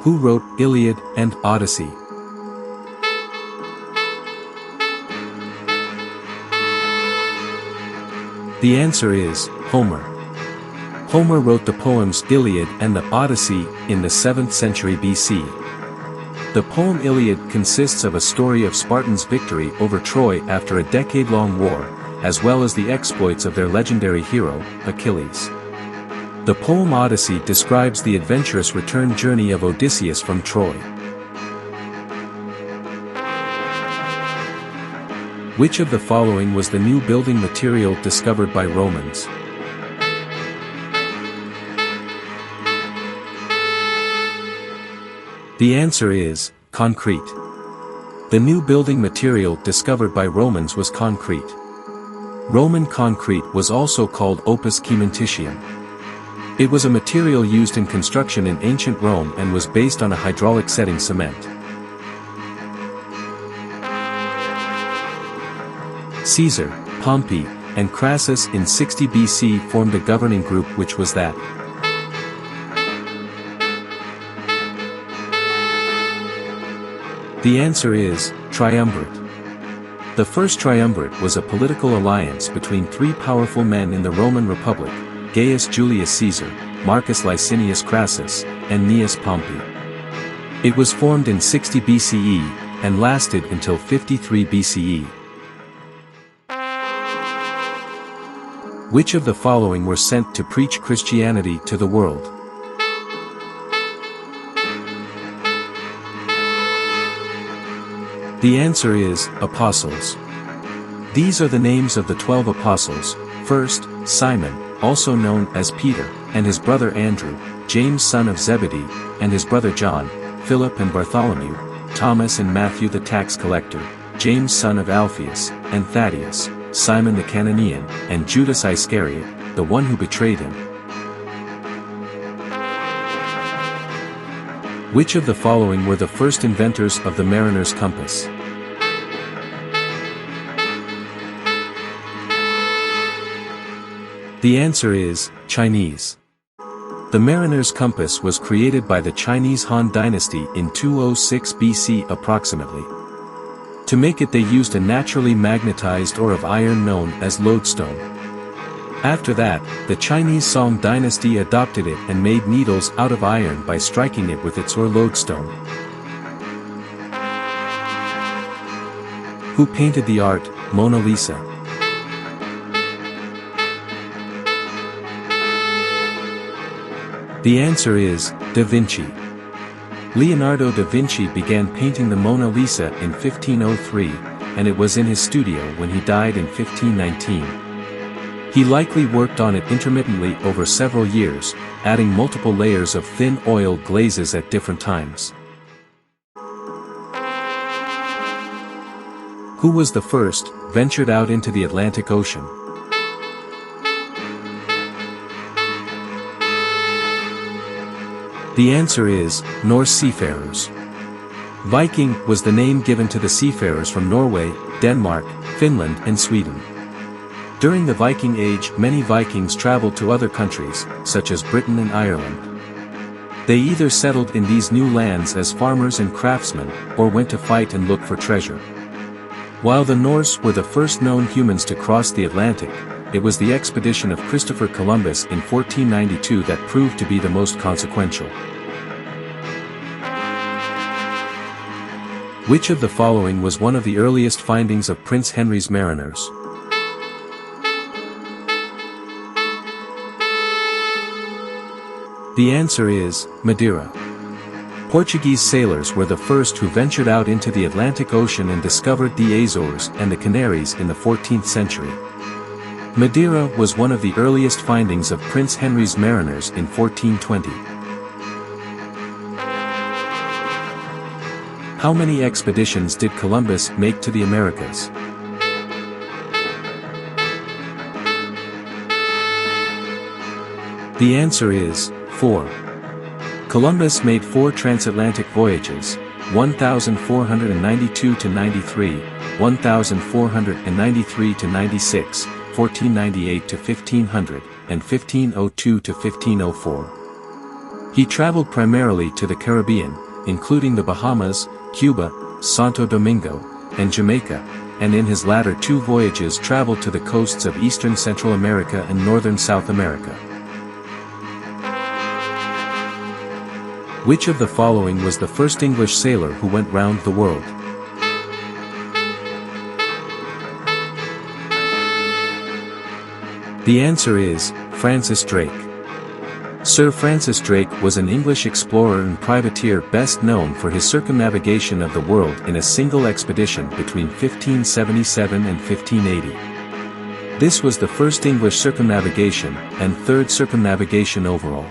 Who wrote Iliad and Odyssey? The answer is Homer. Homer wrote the poems Iliad and the Odyssey in the 7th century BC. The poem Iliad consists of a story of Spartans' victory over Troy after a decade-long war, as well as the exploits of their legendary hero, Achilles. The poem Odyssey describes the adventurous return journey of Odysseus from Troy. Which of the following was the new building material discovered by Romans? The answer is concrete. The new building material discovered by Romans was concrete. Roman concrete was also called opus caementitium. It was a material used in construction in ancient Rome and was based on a hydraulic setting cement. Caesar, Pompey, and Crassus in 60 BC formed a governing group. Which was that? The answer is triumvirate. The first triumvirate was a political alliance between three powerful men in the Roman Republic: Gaius Julius Caesar, Marcus Licinius Crassus, and Gnaeus Pompey. It was formed in 60 BCE, and lasted until 53 BCE. Which of the following were sent to preach Christianity to the world? The answer is apostles. These are the names of the 12 apostles: first, Simon, also known as Peter, and his brother Andrew, James son of Zebedee, and his brother John, Philip and Bartholomew, Thomas and Matthew the tax collector, James son of Alphaeus, and Thaddeus, Simon the Cananean, and Judas Iscariot, the one who betrayed him. Which of the following were the first inventors of the mariner's compass? The answer is Chinese. The mariner's compass was created by the Chinese Han Dynasty in 206 BC approximately. To make it they used a naturally magnetized ore of iron known as lodestone. After that, the Chinese Song Dynasty adopted it and made needles out of iron by striking it with its ore lodestone. Who painted the art, Mona Lisa? The answer is Da Vinci. Leonardo da Vinci began painting the Mona Lisa in 1503, and it was in his studio when he died in 1519. He likely worked on it intermittently over several years, adding multiple layers of thin oil glazes at different times. Who was the first ventured out into the Atlantic Ocean? The answer is Norse seafarers. Viking was the name given to the seafarers from Norway, Denmark, Finland and Sweden. During the Viking Age, many Vikings traveled to other countries, such as Britain and Ireland. They either settled in these new lands as farmers and craftsmen, or went to fight and look for treasure. While the Norse were the first known humans to cross the Atlantic, it was the expedition of Christopher Columbus in 1492 that proved to be the most consequential. Which of the following was one of the earliest findings of Prince Henry's mariners? The answer is Madeira. Portuguese sailors were the first who ventured out into the Atlantic Ocean and discovered the Azores and the Canaries in the 14th century. Madeira was one of the earliest findings of Prince Henry's mariners in 1420. How many expeditions did Columbus make to the Americas? The answer is 4. Columbus made 4 transatlantic voyages, 1492 to 93, 1493 to 96, 1498 to 1500, and 1502 to 1504. He traveled primarily to the Caribbean, including the Bahamas, Cuba, Santo Domingo, and Jamaica, and in his latter two voyages traveled to the coasts of eastern Central America and northern South America. Which of the following was the first English sailor who went round the world? The answer is Francis Drake. Sir Francis Drake was an English explorer and privateer best known for his circumnavigation of the world in a single expedition between 1577 and 1580. This was the first English circumnavigation, and third circumnavigation overall.